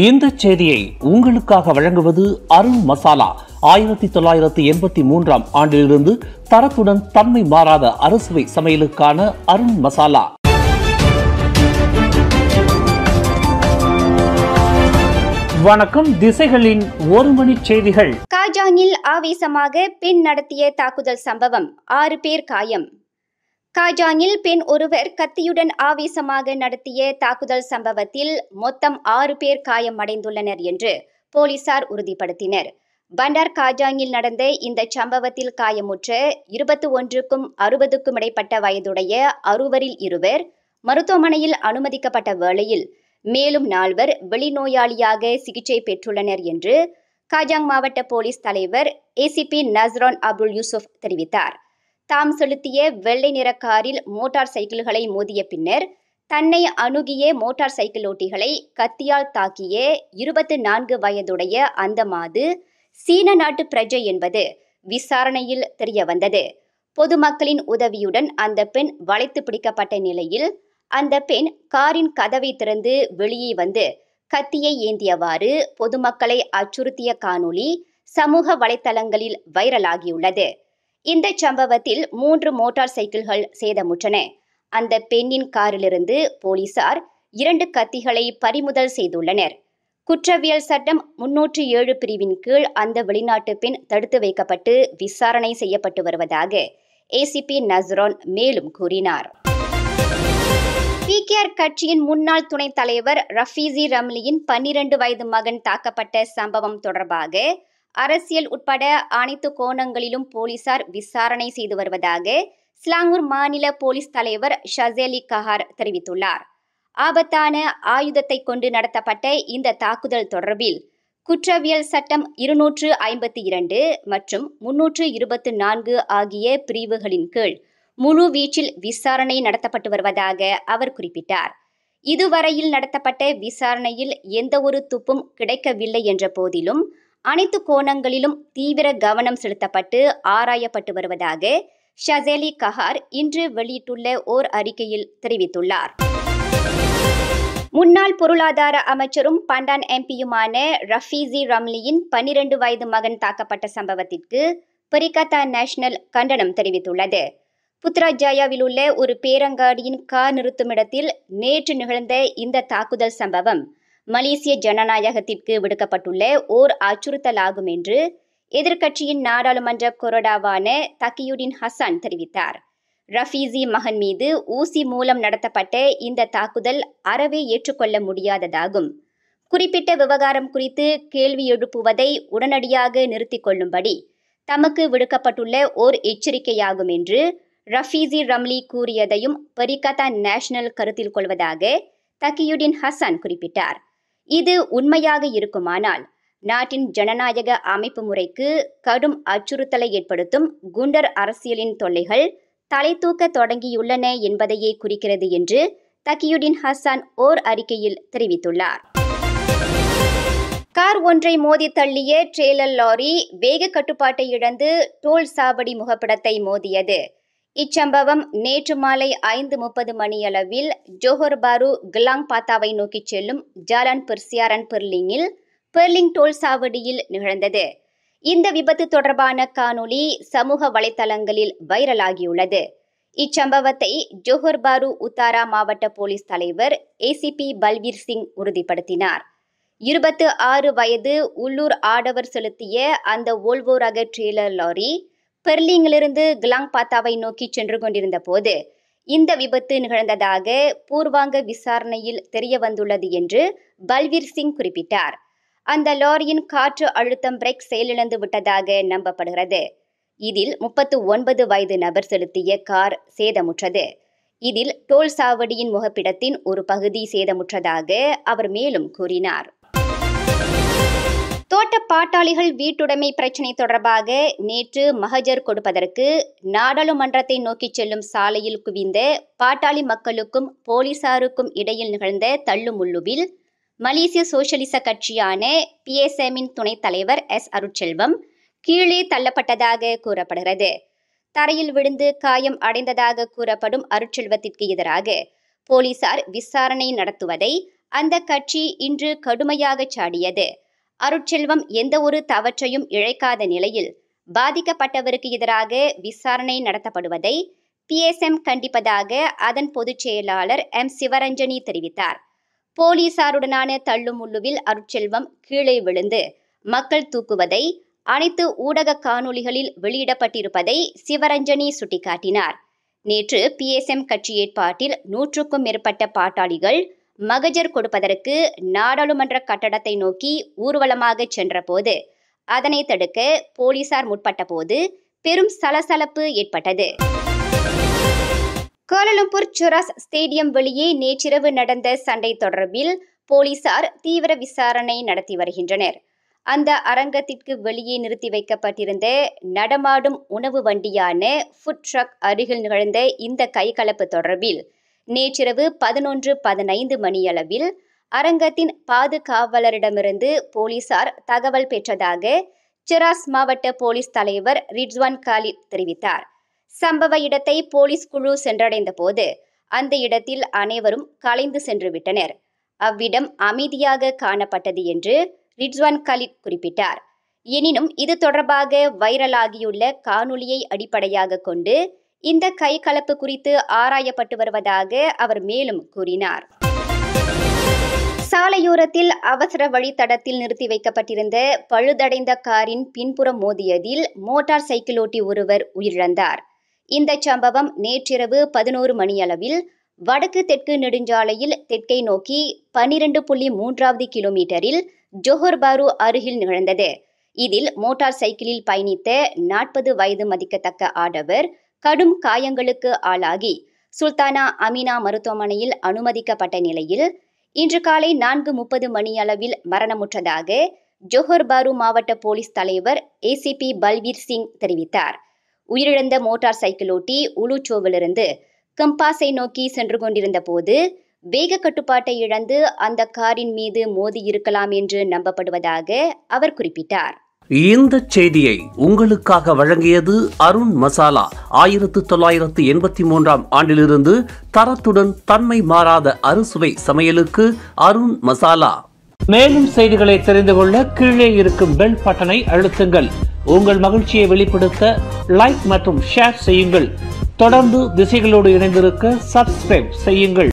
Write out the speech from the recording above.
இந்த செய்தியை உங்களுக்காக வழங்குவது அருண் மசாலா. 1983 ஆண்டிலிருந்து தரத்துடன் தன்மை மாறாத அறுசுவை சமையலுக்கான அருண் மசாலா. வணக்கம். திசைகளின் ஒரு மணி செய்திகள். காஜாங்கில் ஆவேசமாக பெண் நடத்திய தாக்குதல் சம்பவம், 6 பேர் காயம். காஜாங்கில் பெண் ஒருவர் கத்தியுடன் ஆவேசமாக நடத்திய தாக்குதல் சம்பவத்தில் மொத்தம் 6 பேர் காயமடைந்துள்ளனர் என்று போலீசார் உறுதிப்படுத்தினர். பண்டார் காஜாங்கில் நடந்த இந்த சம்பவத்தில் காயமுற்ற 21க்கும் 60க்கும் இடைப்பட்ட வயதுடைய 60ல் 2 மருத்துவமனையில் அனுமதிக்கப்பட்ட வேளையில் மேலும் 4 வெளிநோயாளியாக சிகிச்சை பெற்றுள்ளனர் என்று காஜாங் மாவட்ட போலீஸ் தலைவர் ஏசிபி நஸ்ரான் அப்துல் யூசுப் தெரிவித்தார். தாம் செலுத்திய வெள்ளை நிற காரில் மோட்டார் சைக்கிள்களை மோதிய பின்னர் தன்னை அணுகிய மோட்டார் சைக்கிள் ஓட்டிகளை கத்தியால் தாக்கிய 24 வயதுடைய அந்த மாது சீன நாட்டு பிரஜை என்பது விசாரணையில் தெரிய வந்தது. பொதுமக்களின் உதவியுடன் அந்த பெண் வளைத்து பிடிக்கப்பட்ட நிலையில் அந்த பெண் காரின் கதவை திறந்து வெளியே வந்து கத்தியை ஏந்தியவாறு பொதுமக்களை அச்சுறுத்திய காணொளி சமூக வலைத்தளங்களில் வைரலாகியுள்ளது. இந்த சம்பவத்தில் 3 மோட்டார் சைக்கிள்கள் சேதமுற்றன. அந்த பெண்ணின் காரிலிருந்து போலீசார் 2 கத்திகளை பறிமுதல் செய்துள்ளனர். குற்றவியல் சட்டம் 307 பிரிவின் கீழ் அந்த வெளிநாட்டு பெண் தடுத்து வைக்கப்பட்டு விசாரணை செய்யப்பட்டு வருவதாக ஏசிபி நஸ்ரான் மேலும் கூறினார். பிகேஆர் கட்சியின் முன்னாள் துணைத் தலைவர் ரஃபீசி ரம்லியின் 12 வயது மகன் தாக்கப்பட்ட சம்பவம் தொடர்பாக அரசியல் உட்பட அனைத்து கோணங்களிலும் போலீசார் விசாரணை செய்து வருவதாக ஸ்லாங்கூர் மாநில போலீஸ் தலைவர் ஷசேலி கஹார் தெரிவித்துள்ளார். ஆபத்தான ஆயுதத்தை கொண்டு நடத்தப்பட்ட இந்த தாக்குதல் தொடர்பில் குற்றவியல் சட்டம் 252 மற்றும் 324 ஆகிய பிரிவுகளின் கீழ் முழு வீச்சில் விசாரணை நடத்தப்பட்டு வருவதாக அவர் குறிப்பிட்டார். இதுவரையில் நடத்தப்பட்ட விசாரணையில் எந்த ஒரு துப்பும் கிடைக்கவில்லை என்ற போதிலும் அனைத்து கோணங்களிலும் தீவிர கவனம் செலுத்தப்பட்டு ஆராயப்பட்டு வருவதாக ஷசேலி கஹார் இன்று வெளியிட்டுள்ள ஓர் அறிக்கையில் தெரிவித்துள்ளார். முன்னாள் பொருளாதார அமைச்சரும் பண்டான் எம்பியுமான ரஃபீசி ரம்லியின் 12 வயது மகன் தாக்கப்பட்ட சம்பவத்திற்கு பரிகத்தா நேஷனல் கண்டனம் தெரிவித்துள்ளது. புத்ராஜயாவில் உள்ள ஒரு பேரங்காடியின் கார் நிறுத்துமிடத்தில் நேற்று நிகழ்ந்த இந்த தாக்குதல் சம்பவம் மலேசிய ஜனநாயகத்திற்கு விடுக்கப்பட்டுள்ள ஓர் அச்சுறுத்தலாகும் என்று எதிர்க்கட்சியின் நாடாளுமன்ற கொறடாவான தக்கியுடின் ஹசன் தெரிவித்தார். ரஃபீசி மகன் மீது ஊசி மூலம் நடத்தப்பட்ட இந்த தாக்குதல் அறவே ஏற்றுக்கொள்ள முடியாததாகும். குறிப்பிட்ட விவகாரம் குறித்து கேள்வி எழுப்புவதை உடனடியாக நிறுத்திக் கொள்ளும்படி தமக்கு விடுக்கப்பட்டுள்ள ஓர் எச்சரிக்கையாகும் என்று ரஃபீசி ரம்லி கூறியதையும் பரிகத்தா நேஷனல் கருத்தில் கொள்வதாக தக்கியுடின் ஹசன் குறிப்பிட்டார். இது உண்மையாக இருக்குமானால் நாட்டின் ஜனநாயக அமைப்பு முறைக்கு கடும் அச்சுறுத்தலை ஏற்படுத்தும் குண்டர் அரசியலின் தொல்லைகள் தலை தூக்க தொடங்கியுள்ளன என்பதையே குறிக்கிறது என்று தக்கியுடின் ஹசன் ஓர் அறிக்கையில் தெரிவித்துள்ளார். கார் ஒன்றை மோதி தள்ளிய ட்ரெய்லர் லாரி வேக கட்டுப்பாட்டை இழந்து டோல் சாவடி முகப்பிடத்தை மோதியது. இச்சம்பவம் நேற்று மாலை 5:30 மணியளவில் ஜோஹர் பாரு கிலாங் பாத்தாவை நோக்கி செல்லும் ஜாலான் பெர்சியாரன் பெர்லிங்கில் பெர்லிங் டோல் சாவடியில் நிகழ்ந்தது. இந்த விபத்து தொடர்பான காணொளி சமூக வலைத்தளங்களில் வைரலாகியுள்ளது. இச்சம்பவத்தை ஜோஹர் பாரு உத்தாரா மாவட்ட போலீஸ் தலைவர் ஏசிபி பல்வீர் சிங் உறுதிப்படுத்தினார். 26 வயது உள்ளூர் ஆடவர் செலுத்திய அந்த ஓல்வோ ரக ட்ரெய்லர் லாரி பெர்லிங்கிலிருந்து கிலாங் பாத்தாவை நோக்கி சென்று கொண்டிருந்த போது இந்த விபத்து நிகழ்ந்ததாக பூர்வாங்க விசாரணையில் தெரிய வந்துள்ளது என்று பல்வீர் சிங் குறிப்பிட்டார். அந்த லாரியின் காற்று அழுத்தம் பிரேக் செயலிழந்து விட்டதாக நம்பப்படுகிறது. இதில் 39 வயது நபர் செலுத்திய கார் சேதமுற்றது. இதில் டோல் சாவடியின் முகப்பிடத்தின் ஒரு பகுதி சேதமுற்றதாக அவர் மேலும் கூறினார். தோட்ட பாட்டாளிகள் வீட்டுடைமை பிரச்சினை தொடர்பாக நேற்று மகஜர் கொடுப்பதற்கு நாடாளுமன்றத்தை நோக்கி செல்லும் சாலையில் குவிந்த பாட்டாளி மக்களுக்கும் போலீசாருக்கும் இடையில் நிகழ்ந்த தள்ளுமுள்ளுவில் மலேசிய சோசியலிச கட்சியான PSMின் துணைத் தலைவர் S. அருட்செல்வம் கீழே தள்ளப்பட்டதாக கூறப்படுகிறது. தரையில் விழுந்து காயம் அடைந்ததாக கூறப்படும் அருட்செல்வத்திற்கு எதிராக போலீசார் விசாரணை நடத்துவதை அந்த கட்சி இன்று கடுமையாக சாடியது. அருட்செல்வம் எந்த ஒரு தவற்றையும் இழைக்காத நிலையில் பாதிக்கப்பட்டவருக்கு எதிராக விசாரணை நடத்தப்படுவதை PSM கண்டிப்பதாக அதன் பொதுச் செயலாளர் சிவரஞ்சனி தெரிவித்தார். போலீசாருடனான தள்ளுமுள்ளுவில் அருட்செல்வம் கீழே விழுந்து மக்கள் தூக்குவதை அனைத்து ஊடக காணொளிகளில் வெளியிடப்பட்டிருப்பதை சிவரஞ்சனி சுட்டிக்காட்டினார். நேற்று PSM கட்சி ஏற்பாட்டில் 100க்கும் மேற்பட்ட பாட்டாளிகள் மகஜர் கொடுப்பதற்கு நாடாளுமன்ற கட்டடத்தை நோக்கி ஊர்வலமாக சென்றபோது அதனை தடுக்க போலீசார் முற்பட்ட போது பெரும் சலசலப்பு ஏற்பட்டது. கோலாலம்பூர் சுராஸ் ஸ்டேடியம் வெளியே நேற்றிரவு நடந்த சண்டை தொடர்பில் போலீசார் தீவிர விசாரணை நடத்தி வருகின்றனர். அந்த அரங்கத்திற்கு வெளியே நிறுத்தி வைக்கப்பட்டிருந்த நடமாடும் உணவு வண்டியான ஃபுட் ட்ரக் அருகில் நிகழ்ந்த இந்த கைகலப்பு தொடர்பில் நேற்றிரவு 11:15 மணியளவில் அரங்கத்தின் பாதுகாவலரிடமிருந்து போலீசார் தகவல் பெற்றதாக சுராஸ் மாவட்ட போலீஸ் தலைவர் ரிட்வான் காலித் தெரிவித்தார். சம்பவ இடத்தை போலீஸ் குழு சென்றடைந்த போது அந்த இடத்தில் அனைவரும் கலைந்து சென்று விட்டனர். அவ்விடம் அமைதியாக காணப்பட்டது என்று ரிட்வான் காலித் குறிப்பிட்டார். எனினும் இது தொடர்பாக வைரலாகியுள்ள காணொளியை அடிப்படையாக கொண்டு இந்த கைகலப்பு குறித்து ஆராயப்பட்டு வருவதாக அவர் மேலும் கூறினார். சாலையோரத்தில் அவசர வழித்தடத்தில் நிறுத்தி வைக்கப்பட்டிருந்த பழுதடைந்த காரின் பின்புறம் மோதியதில் மோட்டார் சைக்கிளோட்டி ஒருவர் உயிரிழந்தார். இந்த சம்பவம் நேற்றிரவு 11 மணியளவில் வடக்கு தெற்கு நெடுஞ்சாலையில் தெற்கை நோக்கி 12.3 கிலோமீட்டரில் ஜோஹர் பாரு அருகில் நிகழ்ந்தது. இதில் மோட்டார் சைக்கிளில் பயணித்த 40 வயது மதிக்கத்தக்க ஆடவர் கடும் காயங்களுக்கு ஆளாகி சுல்தானா அமினா மருத்துவமனையில் அனுமதிக்கப்பட்ட நிலையில் இன்று காலை 4:30 மணியளவில் மரணமுற்றதாக ஜோஹர் பாரு மாவட்ட போலீஸ் தலைவர் ACP பல்வீர் சிங் தெரிவித்தார். உயிரிழந்த மோட்டார் சைக்கிளோட்டி உலுச்சோவிலிருந்து கம்பாஸை நோக்கி சென்று கொண்டிருந்த போது வேக கட்டுப்பாட்டை இழந்து அந்த காரின் மீது மோதி இருக்கலாம் என்று நம்பப்படுவதாக அவர் குறிப்பிட்டார். இந்த செய்தியை உங்களுக்காக வழங்கியது அருண் மசாலா. 1983ஆம் ஆண்டிலிருந்து தரத்துடன் தன்மை மாறாத அறுசுவை சமையலுக்கு அருண் மசாலா. மேலும் செய்திகளை தெரிந்து கொள்ள கீழே இருக்கும் பெல் பட்டனை அழுத்துங்கள். உங்கள் மகிழ்ச்சியை வெளிப்படுத்த லைக் மற்றும் ஷேர் செய்யுங்கள். தொடர்ந்து திசைகளோடு இணைந்திருக்க சப்ஸ்கிரைப் செய்யுங்கள்.